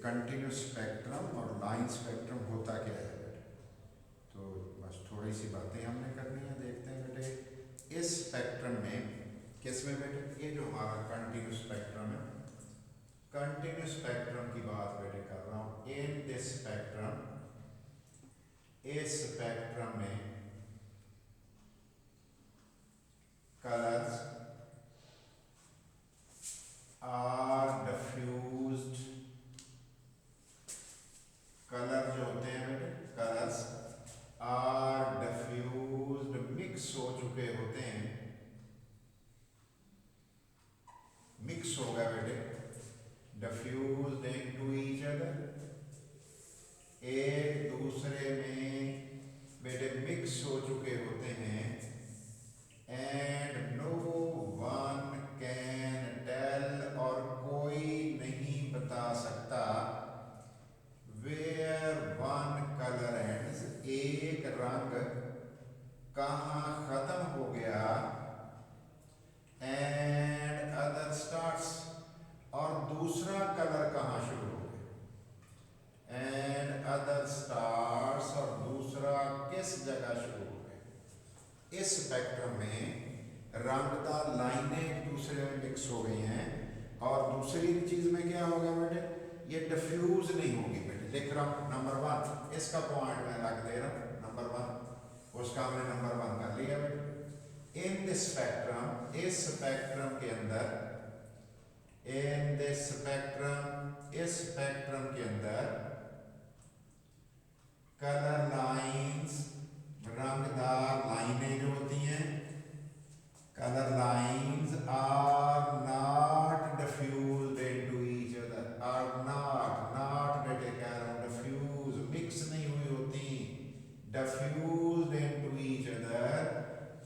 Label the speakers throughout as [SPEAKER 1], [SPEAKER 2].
[SPEAKER 1] Continuous spectrum और line spectrum होता क्या है बेटे। तो बस थोड़ी सी बातें हमने करनी है। देखते हैं बेटे इस स्पेक्ट्रम में किस में बेटे, ये जो हमारा कंटिन्यूस स्पेक्ट्रम है, कंटिन्यूस स्पेक्ट्रम की बात बेटे कर रहा हूँ। इन दिस स्पेक्ट्रम, इस स्पेक्ट्रम में कलर्स आर डिफ्यूज्ड, कलर जो होते हैं बेटे, कलर्स आर डिफ्यूज्ड, मिक्स हो चुके होते हैं, मिक्स हो गया बेटे, डिफ्यूज्ड इनटू ईच अदर, एक दूसरे में बेटे मिक्स हो चुके होते हैं। And no one can tell, और कोई नहीं बता सकता, वेयर वन कलर एंड्स, एक रंग कहाँ खत्म हो गया, एंड अदर स्टार्ट्स, और दूसरा कलर कहाँ शुरू हो गया, एंड अदर स्टार्ट्स, और दूसरा किस जगह शुरू हो गया। इस स्पेक्ट्रम में रंगदार लाइनें एक दूसरे में मिक्स हो गई हैं, और दूसरी चीज में क्या होगा बेटे, ये डिफ्यूज नहीं होगी बेटे। लिख रहा हूं नंबर 1, इसका पॉइंट मैं रख दे रहा हूं नंबर 1, उसका हमने नंबर 1 कर लिया बेटे। इन दिस स्पेक्ट्रम, इस स्पेक्ट्रम के अंदर, इन दिस स्पेक्ट्रम, इस स्पेक्ट्रम के अंदर कलर लाइंस, रंगदार लाइनें जो होती हैं, colour lines are not diffused into each other, are not, not बेटे कह रहा हूं, डिफ्यूज, मिक्स नहीं हुई होती, डिफ्यूज्ड इनटू ईच अदर,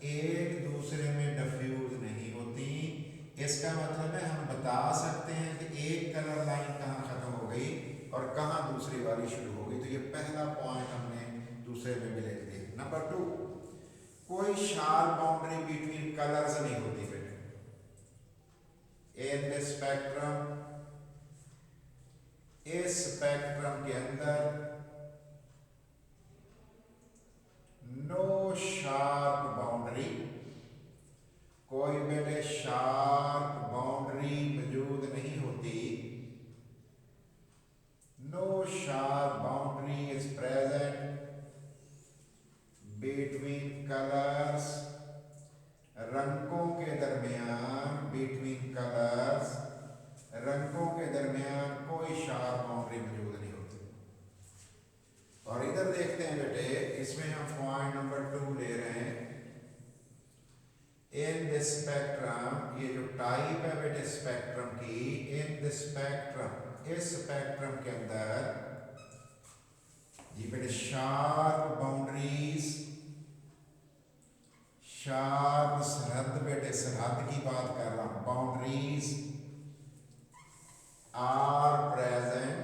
[SPEAKER 1] एक दूसरे में डिफ्यूज नहीं होती। इसका मतलब है हम बता सकते हैं कि एक कलर लाइन कहाँ खत्म हो गई और कहाँ दूसरी वाली शुरू हो गई। तो ये पहला पॉइंट हमने दूसरे में भी लिख दिया। नंबर 2, कोई शार्प बाउंड्री बिटवीन कलर्स नहीं होती बेटे। इन द स्पेक्ट्रम, इस स्पेक्ट्रम के अंदर नो शार्प बाउंड्री, कोई बेटे शार्प बाउंड्री मौजूद नहीं होती। No sharp boundary is present between colours, रंगों के दरमियान, बिटवीन कलर्स, रंगों के दरमियान कोई शार्प बाउंड्री मौजूद नहीं होती। और इधर देखते हैं बेटे, इसमें हम पॉइंट नंबर 2 ले रहे हैं। इन दिस स्पेक्ट्रम, ये जो टाइप है बेटे स्पेक्ट्रम की, इन दिस स्पेक्ट्रम, इस स्पेक्ट्रम के अंदर जी बेटे शार्प बाउंड्रीज, शार्प सरहद बेटे, सरहद की बात कर रहा हूं, boundaries are present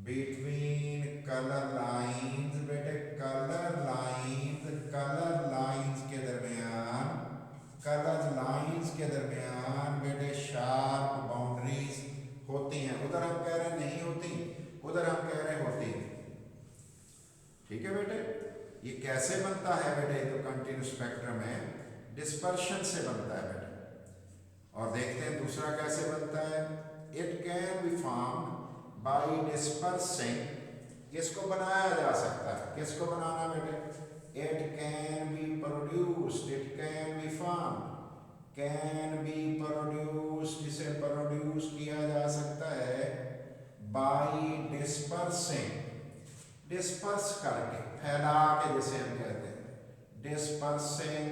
[SPEAKER 1] between colour lines बेटे, कलर लाइंस, कलर लाइंस के दरमियान, कलर लाइंस के दरमियान बेटे शार्प बाउंड्रीज होती हैं। उधर हम कह रहे नहीं होती, उधर हम कह रहे होती। ठीक है बेटे, ये कैसे बनता है बेटे, तो कंटिन्यूस स्पेक्ट्रम है, डिस्पर्शन से बनता है बेटे। और देखते हैं दूसरा कैसे बनता है। It can be formed by dispersing, इसको बनाया जा सकता है, किसको बनाना बेटे, it can be produced, it can be formed, can be produced, इसे प्रोड्यूस किया जा सकता है बाय डिस्पर्सिंग, डिस्पर्स करके, फैला के, जैसे हम कहते हैं, डिस्पर्सिंग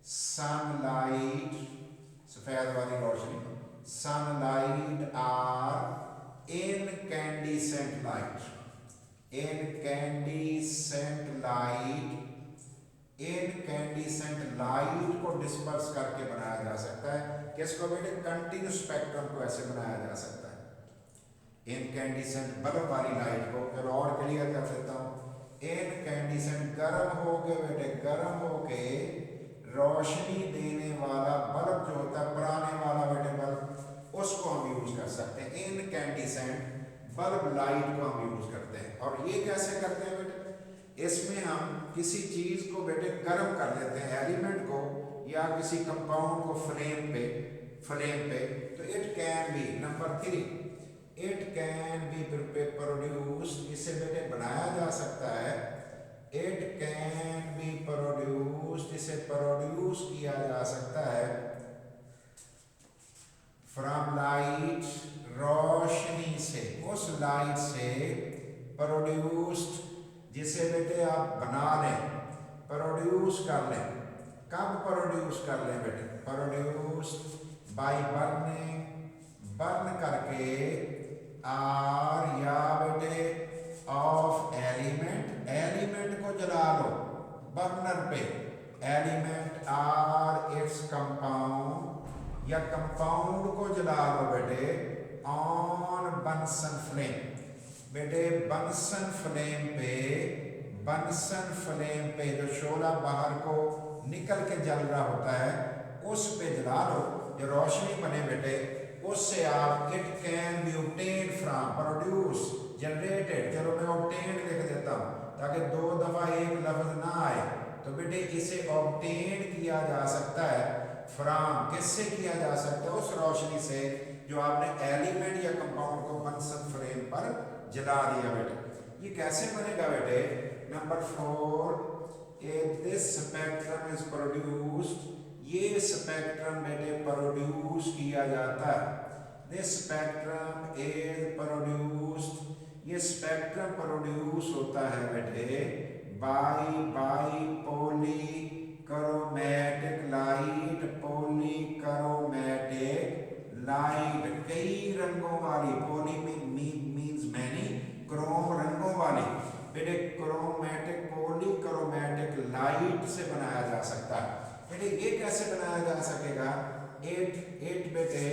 [SPEAKER 1] सनलाइट, सफेद वाली रोशनी, sunlight or incandescent light, incandescent light, incandescent light को डिस्पर्स करके बनाया जा सकता है। किसको बेटे, कंटिन्यूस स्पेक्ट्रम को ऐसे बनाया जा सकता है, इनकैंडिसेंट बल्ब वाली लाइट को। फिर और क्लियर कर देता हूं, इनकैंडिसेंट गर्म हो के बेटे, गर्म हो के रोशनी देने वाला बल्ब जो होता है, पुराने वाला बेटे बल्ब, उसको हम यूज कर सकते हैं। इनकैंडिसेंट बल्ब लाइट को हम यूज करते हैं। और ये कैसे करते हैं बेटे, इसमें हम किसी चीज को बेटे गर्म कर देते हैं, एलिमेंट को या किसी कंपाउंड को फ्लेम पे तो it can be number 3, it can be produce, इसे बेटे बनाया जा सकता है, इट कैन बी प्रोड्यूस, इसे प्रोड्यूस किया जा सकता है फ्रॉम लाइट, रोशनी से, उस लाइट से प्रोड्यूस्ड, जिसे बेटे आप बना लें, प्रोड्यूस कर लें। कब प्रोड्यूस कर लें बेटे, प्रोड्यूस्ड बाय बर्निंग, बर्न करके, आर या बेटे ऑफ एलिमेंट, एलिमेंट को जला लो बर्नर पे, एलिमेंट आर इट्स कंपाउंड, या कंपाउंड को जला लो बेटे ऑन बंसन फ्लेम, बेटे बंसन फ्लेम पे, बंसन फ्लेम पे जो शोला बाहर को निकल के जल रहा होता है उस पे जला लो, जो रोशनी बने बेटे उससे आप, it can be obtained from, produce, generated, चलो मैं ऑब्टेन्ड लिख देता हूँ ताकि 2 दफा एक लफ्ज ना आए, तो बेटे इसे ऑब्टेन किया जा सकता है फ्रॉम, किससे किया जा सकता है, उस रोशनी से जो आपने एलिमेंट या कंपाउंड को बंसन फ्लेम पर जला दिया बेटे। ये कैसे बनेगा बेटे, number 4, this spectrum is produced, ये स्पेक्ट्रम बेटे प्रोड्यूस किया जाता है, दिस स्पेक्ट्रम इज प्रोड्यूस्ड, ये स्पेक्ट्रम प्रोड्यूस होता है बेटे by poly chromatic light, poly chromatic light, कई रंगों वाली, पॉली मीन्स मैनी, क्रोम रंगों वाली बेटे क्रोमैटिक, पॉली क्रोमैटिक लाइट से बनाया जा सकता है बेटे। ये कैसे बनाया जा सकेगा, इट बेटे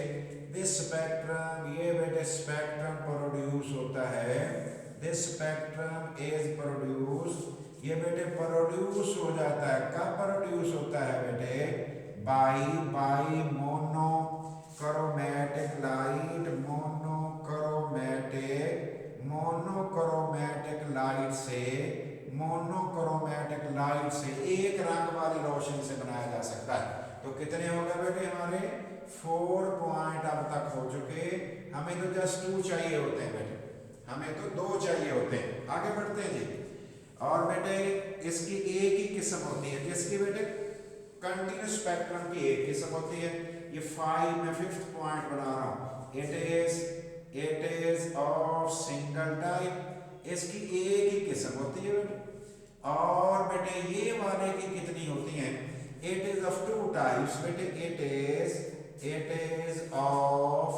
[SPEAKER 1] दिस स्पेक्ट्रम, ये बेटे स्पेक्ट्रम प्रोड्यूस होता है, दिस स्पेक्ट्रम इज प्रोड्यूस, ये बेटे प्रोड्यूस हो जाता है, कब प्रोड्यूस होता है बेटे, by monochromatic light, monochromatic light से, मोनोक्रोमैटिक लाइट से, एक रंग वाली रोशनी से बनाया जा सकता है। तो कितने हो गए बेटे हमारे 4 पॉइंट अब तक हो चुके, हमें तो जस्ट 2 चाहिए होते हैं बेटे, हमें तो 2 चाहिए होते हैं। आगे बढ़ते हैं जी। और बेटे इसकी एक ही किस्म होती है, जिसकी बेटे कंटिन्यूस स्पेक्ट्रम की एक किस्म होती है। ये 5 मैं 5th पॉइंट बना रहा हूँ, it is of single type, इसकी एक ही किस्म होती है बेटे। और बेटे ये वाले की कितनी होती हैं, इट इज ऑफ 2 टाइप्स बेटे, इट इज ऑफ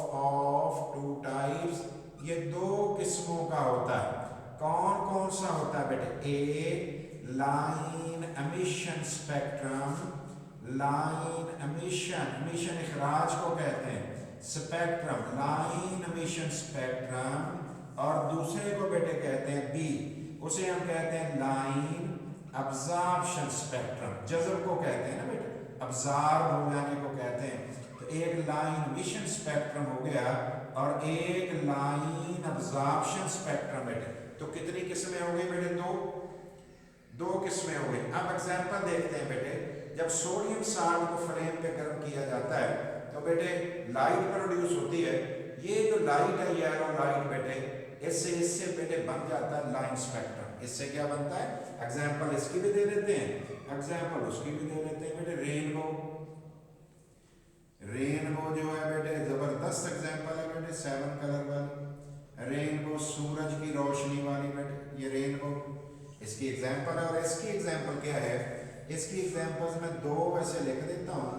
[SPEAKER 1] 2 टाइप्स, ये 2 किस्मों का होता है। कौन कौन सा होता है बेटे, a line emission spectrum, line emission इखराज को कहते हैं, स्पेक्ट्रम लाइन एमिशन स्पेक्ट्रम, और दूसरे को बेटे कहते हैं बी, उसे हम कहते हैं लाइन अब्जॉर्प्शन स्पेक्ट्रम, जज़ब को कहते हैं ना बेटे, अब्जॉर्ब हो जाने को कहते हैं। तो एक लाइन एमिशन स्पेक्ट्रम हो गया और एक लाइन अब्जॉर्प्शन स्पेक्ट्रम बेटे। तो कितनी किस्में हो गई बेटे, 2 किस्में हो गई। अब एग्जांपल देखते हैं बेटे, जब सोडियम साल्ट को फ्लेम पे गर्म किया जाता है तो बेटे लाइट प्रोड्यूस होती है, ये जो लाइट है येलो लाइट बेटे, इससे बेटे बन जाता है लाइन स्पेक्ट्रम। इससे क्या बनता है, एग्जांपल इसकी भी दे देते हैं, एग्जांपल उसकी भी दे देते हैं बेटे। रेनबो जो है बेटे जबरदस्त एग्जांपल है बेटे, 7 कलर वाली रेनबो, सूरज की रोशनी वाली बेटे, ये रेनबो इसकी एग्जांपल है। और इसकी एग्जांपल क्या है, इसकी एग्जांपल्स मैं 2 वैसे लिख देता हूँ,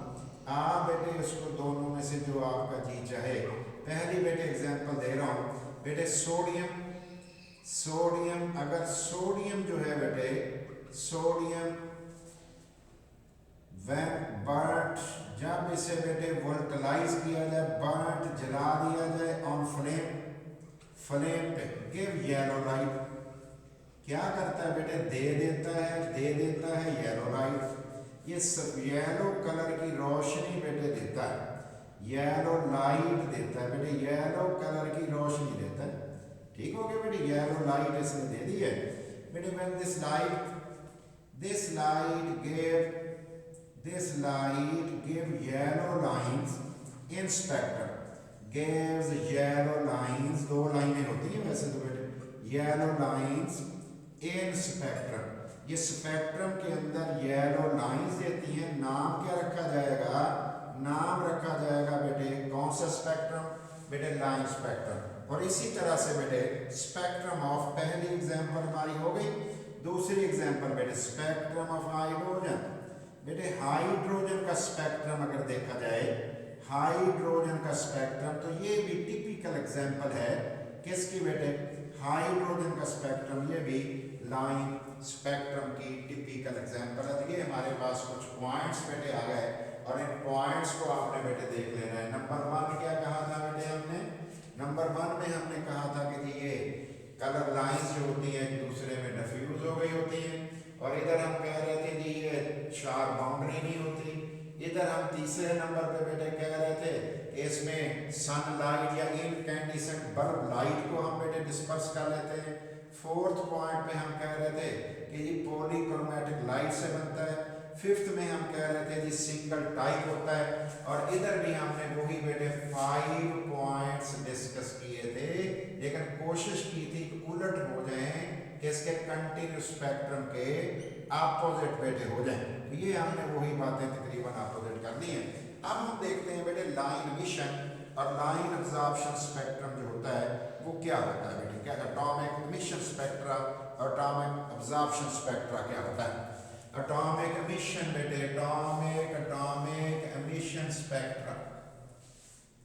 [SPEAKER 1] आप बेटे इसको दोनों में से जो आपका जी चाहे। पहली बेटे एग्जांपल दे रहा हूँ बेटे, सोडियम, अगर सोडियम जो है बेटे, सोडियम व्हेन बर्ट, जब इसे बेटे वोल्टलाइज किया जाए, बर्ट जला दिया जाए ऑन फ्लेम पे, गिव येलो लाइट, क्या करता है बेटे, दे देता है येलो लाइट, ये सब येलो कलर की रोशनी बेटे देता है, येलो लाइट देता है बेटे, येलो कलर की रोशनी देता है। ठीक हो गया बेटे, येलो लाइट इसने दे दी है बेटे। When this light give yellow lines in spectrum, gives yellow lines, दो लाइनें होती हैं वैसे तो बेटे, yellow lines in spectrum, ये स्पेक्ट्रम के अंदर येलो लाइंस देती हैं। नाम क्या रखा जाएगा? नाम रखा जाएगा बेटे कौन सा स्पेक्ट्रम? बेटे लाइन स्पेक्ट्रम। और इसी तरह से बेटे स्पेक्ट्रम ऑफ, पहली एग्जांपल हमारी हो गई। दूसरी एग्जांपल बेटे स्पेक्ट्रम ऑफ हाइड्रोजन। बेटे हाइड्रोजन का स्पेक्ट्रम अगर देखा जाए, हाइड्रोजन का स्पेक्ट्रम, तो ये भी टिपिकल एग्जांपल है किसकी बेटे? हाइड्रोजन का स्पेक्ट्रम, ये भी लाइन स्पेक्ट्रम की टिपिकल एग्जांपल है। तो ये हमारे पास कुछ पॉइंट्स बेटे आ गए और इन पॉइंट्स को आपने बेटे देख लेना है। नंबर 1 क्या कहा था बेटे हमने? नंबर 1 में हमने कहा था कि ये कलर लाइंस जो होती हैं एक दूसरे में डिफ्यूज हो गई होती हैं। और इधर हम कह रहे थे जी ये शार्प बाउंड्री नहीं होती। इधर हम तीसरे नंबर पे बेटे कह रहे थे कि इसमें सनलाइट या इनकैंडिसेंट बल्ब लाइट को हम बेटे डिस्पर्स कर लेते हैं। फोर्थ पॉइंट पे हम कह रहे थे कि ये पॉलीक्रोमैटिक लाइट से बनता है। फिफ्थ में हम कह रहे थे जी सिंगल टाइप होता है। और इधर भी हमने वही बेटे 5 पॉइंट्स डिस्कस किए थे, लेकिन कोशिश की थी कि उलट हो जाए कि इसके कंटिन्यूस स्पेक्ट्रम के अपोजिट बेटे हो जाए। तो ये हमने वही बातें तकरीबन अपोजिट कर दी हैं। अब हम देखते हैं बेटे लाइन एमिशन और लाइन एब्जॉर्प्शन स्पेक्ट्रम जो होता है वो क्या होता है बेटे? क्या एटॉमिक एमिशन स्पेक्ट्रा और एटॉमिक एब्जॉर्प्शन स्पेक्ट्रा क्या होता है? एटॉमिक एमिशन बेटे, atomic emission spectra,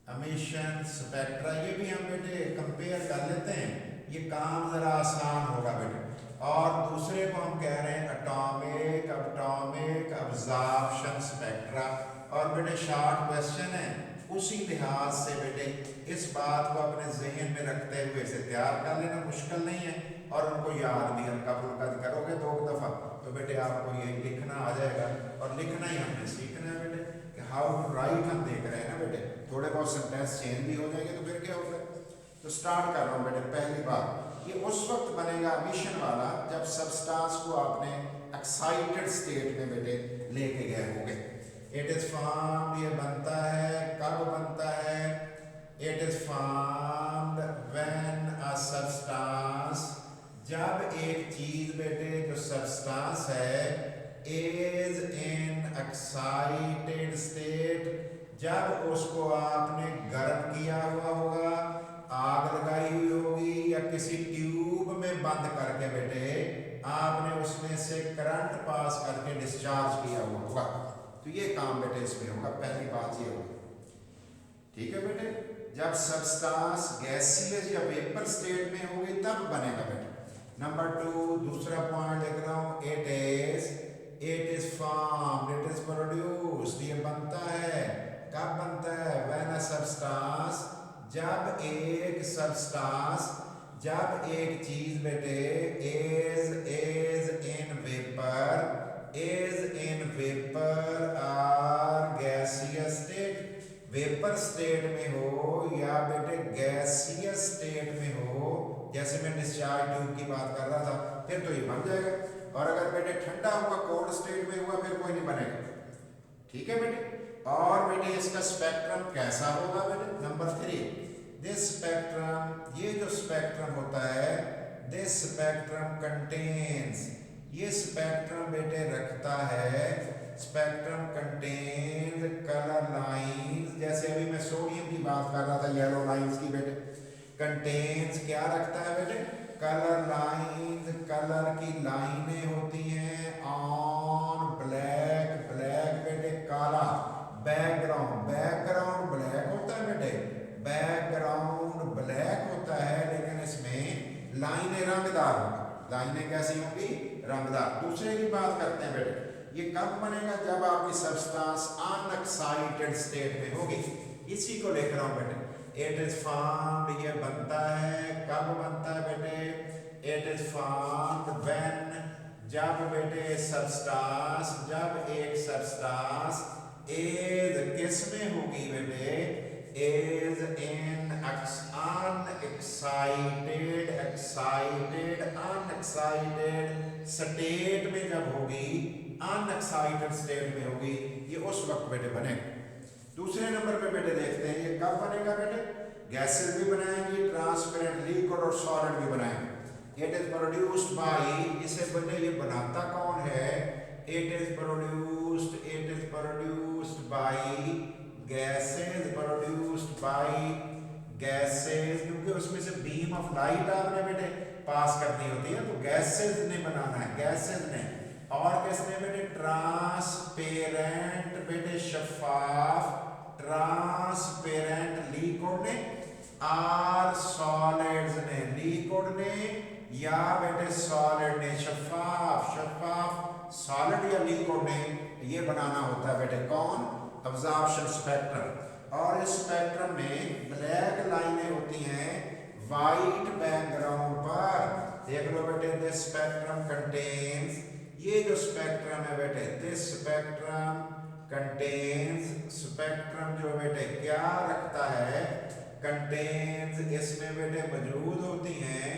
[SPEAKER 1] emission spectra, ये भी हम बेटे कंपेयर कर लेते हैं, ये काम जरा आसान होगा बेटे। और दूसरे को हम कह रहे हैं एटॉमिक एब्जॉर्प्शन स्पेक्ट्रा। और बेटे शॉर्ट क्वेश्चन है, उसी लिहाज से बेटे इस बात को अपने जहन में रखते हुए इसे तैयार कर लेना, मुश्किल नहीं है। और उनको याद भी हल्का फुल्का करोगे 2 दफ़ा तो बेटे आपको ये लिखना आ जाएगा। और लिखना ही हमने सीखना है बेटे कि हाउ टू राइट हम देख रहे हैं ना बेटे, थोड़े बहुत सेंटेंस चेंज भी हो जाएंगे तो फिर क्या होगा। तो स्टार्ट कर रहा हूँ बेटे। पहली बात, ये उस वक्त बनेगा एमिशन वाला जब सबस्टांस को आपने एक्साइटेड स्टेट में बेटे लेके गए होंगे। इट इज फॉर्म्ड, ये बनता है, कब बनता है? It is formed when a substance, जब एक चीज बेटे जो सब्सटेंस है इज इन एक्साइटेड स्टेट, जब उसको आपने गर्म किया हुआ होगा, आग लगाई हुई होगी या किसी ट्यूब में बंद करके बेटे आपने उसमें से करंट पास करके डिस्चार्ज किया हुआ होगा। तो ये काम बेटे इसमें होगा। पहली बात ये होगी, ठीक है बेटे, जब सब्सटेंस गैसियस या वेपर स्टेट में होगी तब बनेगा बेटे। नंबर 2 दूसरा पॉइंट लिख रहा हूं, it is formed, it is produced, ये बनता है, कब बनता है? व्हेन अ सब्सटेंस, जब एक चीज बेटे इज इन वेपर और गैसियस स्टेट, वेपर स्टेट में हो या बेटे गैसियस स्टेट में हो, जैसे मैं डिस्चार्ज ट्यूब की बात कर रहा था, फिर तो ये बन जाएगा। और अगर बेटे ठंडा हुआ, कोल्ड स्टेट में हुआ, फिर कोई नहीं बनेगा। ठीक है बेटे। और बेटे इसका स्पेक्ट्रम कैसा होगा बेटे? नंबर 3, दिस स्पेक्ट्रम, ये जो स्पेक्ट्रम होता है, दिस स्पेक्ट्रम कंटेन्स, ये स्पेक्ट्रम बेटे रखता है, स्पेक्ट्रम कंटेन्स कलर लाइंस, जैसे अभी मैं सोडियम की बात कर रहा था, येलो लाइंस की बेटे, कंटेन्स क्या रखता है बेटे? कलर लाइंस, कलर की लाइनें होती हैं ऑन ब्लैक बेटे काला, बैकग्राउंड ब्लैक होता है बेटे, बैकग्राउंड ब्लैक होता है, लेकिन इसमें लाइनें रंगदार होंगी। लाइनें कैसी होंगी? रंगदार। दूसरे की बात करते हैं बेटे, ये कब बनेगा? जब आपकी सब्सटेंस अनएक्साइटेड स्टेट में होगी। इसी को लिख रहा हूं बेटे, इट इज फॉर्म्ड, ये बनता है, कब बनता है बेटे? इट इज फॉर्म्ड व्हेन, जब बेटे सब्सटेंस, जब एक सब्सटेंस इज किस में होगी बेटे, is in unexcited unexcited state में जब होगी, अनएक्साइटेड स्टेट में होगी, ये उस वक्त बेटे बनेगा। दूसरे नंबर पे बेटे देखते हैं ये कब बनेगा बेटे, गैसेस भी बनाएंगे, ट्रांसपेरेंट लिक्विड और सॉलिड भी बनाएंगे। इट इज प्रोड्यूस्ड बाय, इसे बने ये बनाता कौन है, it is produced by gases, क्योंकि उसमें से बीम ऑफ लाइट आपने बेटे पास करनी होती है, तो गैसेस ने बनाना है, गैसेस ने। और किसने बेटे, ट्रांसपेरेंट बेटे शफाफ, ट्रांसपेरेंट लिक्विड ने, आर सॉलिड्स ने, लिक्विड ने या बेटे सॉलिड ने, शफाफ सॉलिड या लिक्विड ने ये बनाना होता है बेटे कौन, अब्जॉर्प्शन स्पेक्ट्रम। और इस स्पेक्ट्रम में ब्लैक लाइनें होती हैं वाइट बैकग्राउंड पर। देख लो बेटे, दिस स्पेक्ट्रम कंटेन्स, ये जो स्पेक्ट्रम है बेटे, दिस स्पेक्ट्रम कंटेन्स, स्पेक्ट्रम जो बेटे क्या रखता है, कंटेन्स, इसमें बेटे मौजूद होती हैं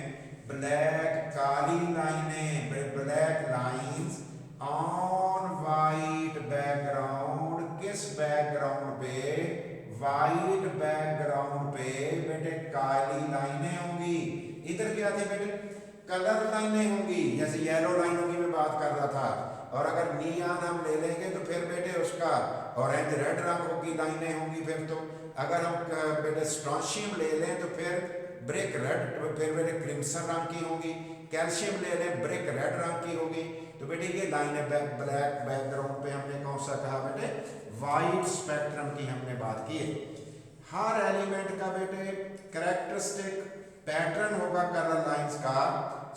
[SPEAKER 1] ब्लैक काली लाइनें, black lines on white background, किस बैकग्राउंड पे, वाइट बैकग्राउंड पे बेटे काली लाइनें होंगी। इधर क्या थी बेटे, कलर लाइनें होंगी, जैसे येलो लाइनों की मैं बात कर रहा था। और अगर नियान हम ले लेंगे तो फिर बेटे उसका ऑरेंज रेड रंगों की लाइनें होंगी। फिर तो अगर हम बेटे स्ट्रॉन्शियम ले लें तो फिर ब्रिक रेड, फिर बेटे क्रिम्सन रंग की होगी। कैल्शियम ले लें, ब्रिक रेड रंग की होगी। तो बेटे ये लाइनें ब्लैक बैकग्राउंड पे हमने कौन सा कहा बेटे, वाइट स्पेक्ट्रम की हमने बात की है। हर एलिमेंट का बेटे कैरेक्टरिस्टिक पैटर्न होगा कलर लाइंस का,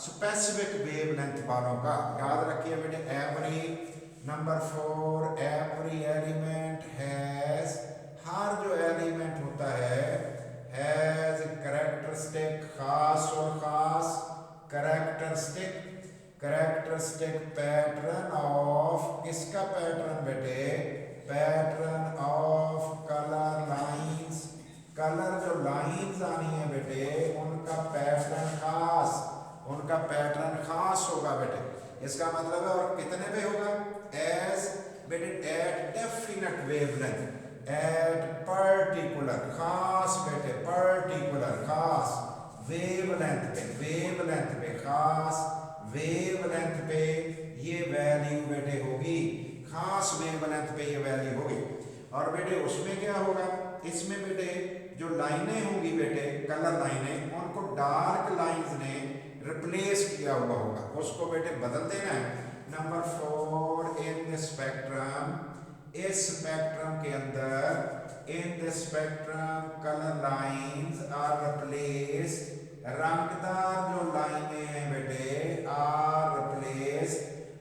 [SPEAKER 1] स्पेसिफिक वेवलेंथ वालों का। याद रखिए बेटे, every number 4 every element has, हर जो एलिमेंट होता है हैज कैरेक्टरिस्टिक, खास और खास कैरेक्टरिस्टिक पैटर्न ऑफ, किसका पैटर्न बेटे, pattern of colour lines. Colour जो लाइंस आनी है बेटे उनका पैटर्न खास होगा बेटे। इसका मतलब है और कितने पे होगा, एज बेटे at definite wavelength, at particular, खास बेटे पर्टिकुलर, खास वेवलेंथ पे खास वेवलेंथ पे ये वैल्यू बेटे होगी, खास वेवलेंथ पे ये वैल्यू होगी। और बेटे उसमें क्या होगा, इसमें बेटे जो लाइनें होंगी बेटे कलर लाइनें, उनको डार्क लाइंस ने रिप्लेस किया हुआ होगा, उसको बेटे बदल देना है। नंबर 4 इन द स्पेक्ट्रम, इस स्पेक्ट्रम के अंदर, in the spectrum colour lines are replaced, रंगदार जो लाइनें हैं बेटे आर रिप्लेस्ड,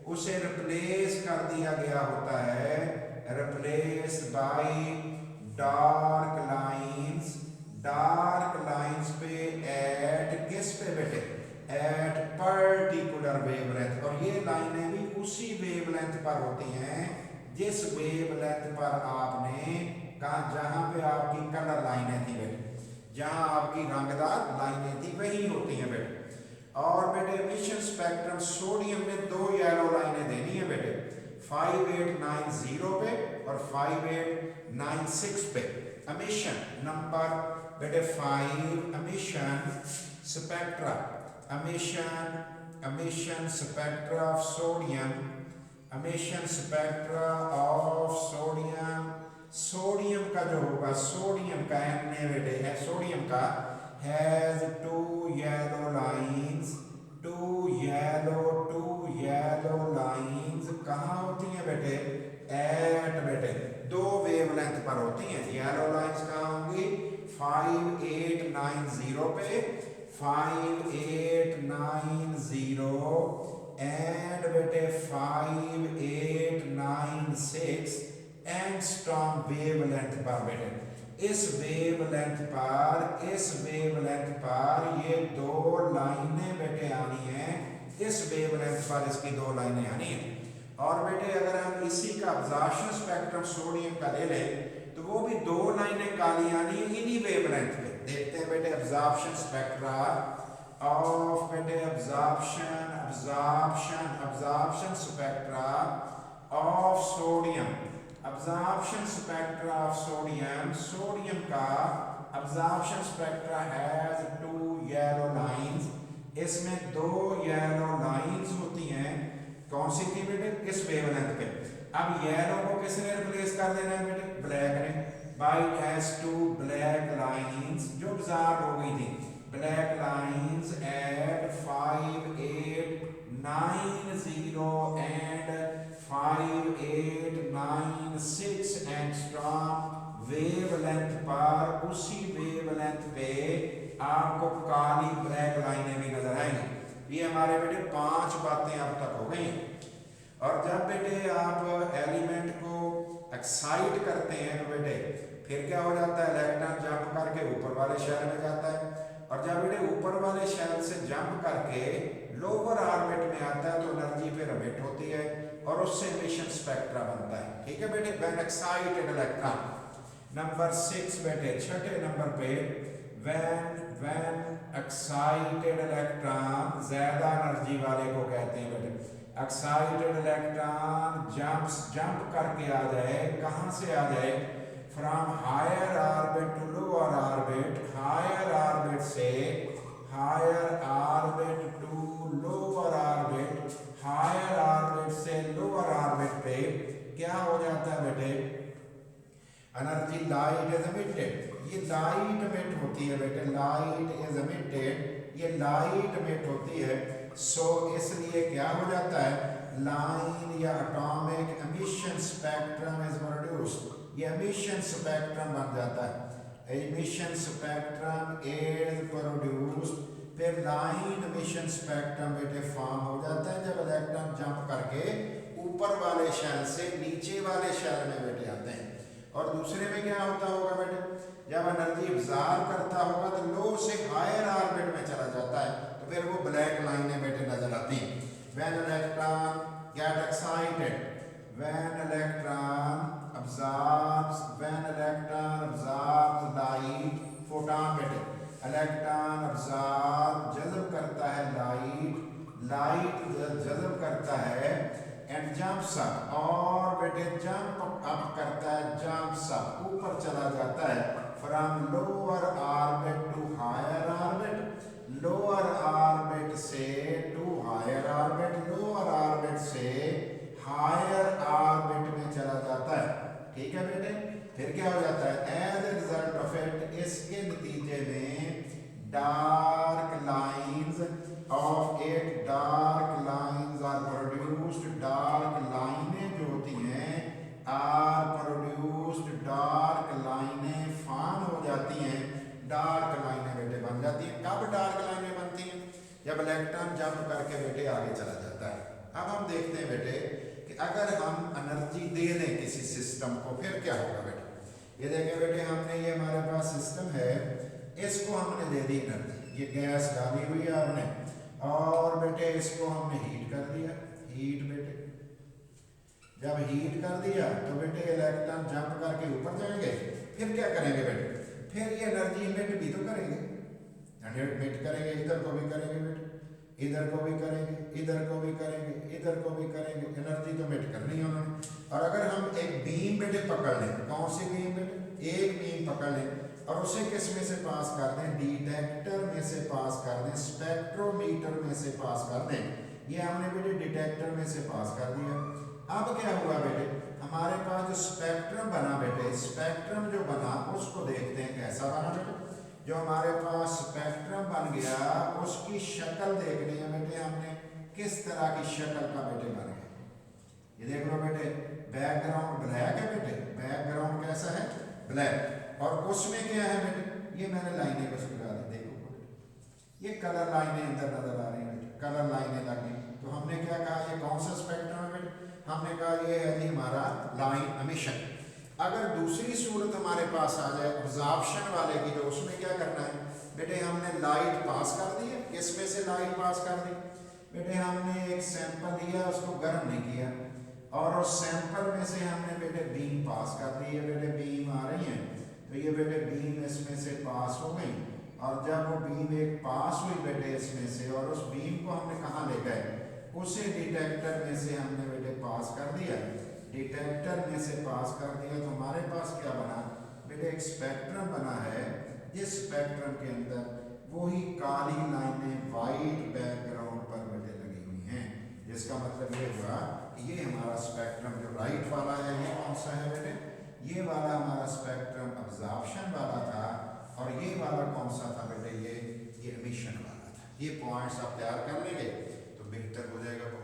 [SPEAKER 1] उसे रिप्लेस कर दिया गया होता है, रिप्लेस्ड बाय डार्क लाइंस पे एट, किस पे बेटे, एट पर्टिकुलर वेवलेंथ। और ये लाइनें भी उसी वेवलेंथ पर होती हैं जिस वेवलेंथ पर आपने कहा, जहां पे आपकी कलर लाइनें थी बेटे, जहां आपकी रंगदार लाइनें थी वही होती हैं बेटे। और बेटे एमिशन स्पेक्ट्रम, सोडियम में 2 येलो लाइनें देनी है बेटे, 5890 पे और 5896 पे। एमिशन नंबर बेटे 5, emission spectra of sodium, emission spectra of sodium का जो होगा, सोडियम का एमने बेटे है, सोडियम का has 2 yellow lines, 2 yellow lines कहाँ होती हैं बेटे, एट बेटे 2 वेवलेंथ पर होती हैं। येलो लाइंस कहाँ होंगी, 5890 पे, 5890 एंड बेटे 5896 एंगस्ट्रॉम वेवलेंथ पर बेटे। इस वेवलेंथ पर ये 2 लाइनें बेटे आनी है, इस वेवलेंथ पर इसकी 2 लाइनें आनी है। और बेटे अगर हम इसी का अब्जॉर्प्शन स्पेक्ट्रम सोडियम का ले लें तो वो भी दो लाइनें काली आनी है इन्हीं वेवलेंथ पे। देखते हैं बेटे अब्जॉर्प्शन स्पेक्ट्रा ऑफ बेटे absorption spectra of sodium. Absorption spectra of sodium, sodium का absorption spectra has two yellow lines. इसमें दो येलो लाइंस होती हैं। कौन सी थी बेटे? इस वेवलेंथ पे। अब येलो को किसने रिप्लेस कर देना है बेटे? ब्लैक ने। By has two black lines जो ऑब्जर्व हो गई थी, black lines at 5, 8, 9, 0 and 5, 8, 9, 6 angstrom wavelength पर, उसी वेवलेंथ पे आपको काली ब्लैक लाइनें भी नजर आएंगी। ये हमारे बेटे 5 बातें अब तक हो गई। और जब बेटे आप एलिमेंट को एक्साइट करते हैं तो बेटे फिर क्या हो जाता है? इलेक्ट्रॉन जंप करके ऊपर वाले शेल में जाता है, और जब बेटे ऊपर वाले शेल से जंप करके लोअर ऑर्बिट में आता है तो एनर्जी फिर एमिट होती है और उससे एमिशन स्पेक्ट्रा बनता है। ठीक है बेटे, व्हेन एक्साइटेड इलेक्ट्रॉन। नंबर 6 बेटे, छठे नंबर पे, व्हेन एक्साइटेड इलेक्ट्रॉन, ज्यादा एनर्जी वाले को कहते हैं बेटे। एक्साइटेड इलेक्ट्रॉन जंप करके आ जाए, कहां से आ जाए? From higher orbit to lower orbit, higher orbit से higher orbit to lower orbit, higher orbit से लोअर ऑर्बिट पे क्या हो जाता है बेटे? Energy light is emitted. ये लाइट एमिट होती है बेटे, लाइट इज एमिटेड, ये लाइट एमिट होती है। सो इसलिए क्या हो जाता है? लाइन या atomic emission spectrum is produced. ये एमिशन स्पेक्ट्रम बन जाता है, एमिशन स्पेक्ट्रम इज प्रोड्यूस्ड। फिर लाइन एमिशन स्पेक्ट्रम बेटे फॉर्म हो जाता है जब इलेक्ट्रॉन जंप करके ऊपर वाले शेल से नीचे वाले शेल में बेटे आते हैं। और दूसरे में क्या होता होगा बेटे? जब एनर्जी एब्जॉर्ब करता होगा तो लो से हायर ऑर्बिट में चला जाता है, तो फिर वो ब्लैक लाइनें बेटे नजर आती हैं। When electron get excited, when electron absorbs light, photon बेटे, इलेक्ट्रॉन absorb जज़ब करता है लाइट जज़ब करता है एंड जंप्स अप, और बेटे जंप अप करता है, जंप्स अप ऊपर चला जाता है from lower orbit to higher orbit, lower orbit से to higher orbit, lower orbit से हायर ऑर्बिट में चला जाता है। ठीक है बेटे, फिर क्या हो जाता है? As a result of it, इसके नतीजे में dark lines of it, dark lines are produced, dark लाइनें जो होती हैं आर प्रोड्यूस्ड, डार्क लाइनें फॉर्म हो जाती हैं, डार्क लाइनें बेटे बन जाती हैं। कब डार्क लाइनें बनती हैं? जब इलेक्ट्रॉन जंप करके बेटे आगे चला जाता है। अब हम देखते हैं बेटे कि अगर हम एनर्जी दे दें किसी सिस्टम को फिर क्या होगा बेटे? ये देखें बेटे, हमने ये हमारे पास सिस्टम है, इसको हमने दे दी एनर्जी, ये गैस डाली हुई है आपने, और बेटे इसको हमने हीट कर दिया। हीट बेटे जब हीट कर दिया तो बेटे इलेक्ट्रॉन जंप करके ऊपर जाएंगे, फिर क्या करेंगे बेटे? फिर ये एनर्जी इमिट भी तो करेंगे, इमिट करेंगे, इधर को भी करेंगे बेटे, इधर को भी करेंगे, इधर को भी करेंगे, इधर को भी करेंगे, एनर्जी तो मिट करनी है उन्होंने। और अगर हम एक बीम बेटे पकड़ लें, कौन सी बीम बेटे? एक बीम पकड़ लें और उसे किस में से पास कर दें? डिटेक्टर में से पास कर दें, स्पेक्ट्रोमीटर में से पास कर दें। ये हमने बेटे डिटेक्टर में से पास कर दिया। अब क्या हुआ बेटे? हमारे पास जो स्पेक्ट्रम बना बेटे, स्पेक्ट्रम जो बना उसको देखते हैं कैसा बना बेटे। जो हमारे पास स्पेक्ट्रम बन गया उसकी शक्ल देखनी है बेटे हमने, किस तरह की शक्ल का बेटे बन गया। ये देख लो बेटे, बैकग्राउंड ब्लैक है बेटे, बैकग्राउंड कैसा है? ब्लैक। और उसमें क्या है बेटे? ये मैंने लाइनें बस लगा दी, देखो ये कलर लाइनें अंदर नजर आ रही हैं बेटे, कलर लाइनें लगी। तो हमने क्या कहा? ये कौन सा स्पेक्ट्रम है बेटे? हमने कहा ये है जी हमारा लाइन एमिशन। अगर दूसरी सूरत हमारे पास आ जाए एब्जॉर्प्शन वाले की, तो उसमें क्या करना है बेटे? हमने लाइट पास कर दी है, किसमें से लाइट पास कर दी बेटे? हमने एक सैंपल लिया, उसको गर्म नहीं किया, और उस सैंपल में से हमने बेटे बीम पास कर दी है, बेटे बीम आ रही है, तो ये बेटे बीम इसमें से पास हो गई। और जब वो बीम एक पास हुई बेटे इसमें से, और उस बीम को हमने कहाँ ले गए, उसे डिटेक्टर में से हमने बेटे पास कर दिया। डिटेक्टर में से पास कर दिया तो हमारे पास क्या बना बेटे, एक स्पेक्ट्रम बना है, जिस स्पेक्ट्रम के अंदर वही काली लाइनें वाइट बैकग्राउंड पर बेटे लगी हुई हैं। जिसका मतलब ये हुआ कि ये हमारा स्पेक्ट्रम जो राइट वाला है, ये कौन सा है बेटे, ये वाला हमारा स्पेक्ट्रम अब्जॉर्प्शन वाला था, और ये वाला कौन सा था बेटे, ये एमिशन वाला था। ये पॉइंट्स आप तैयार कर लेंगे तो बेहतर हो जाएगा।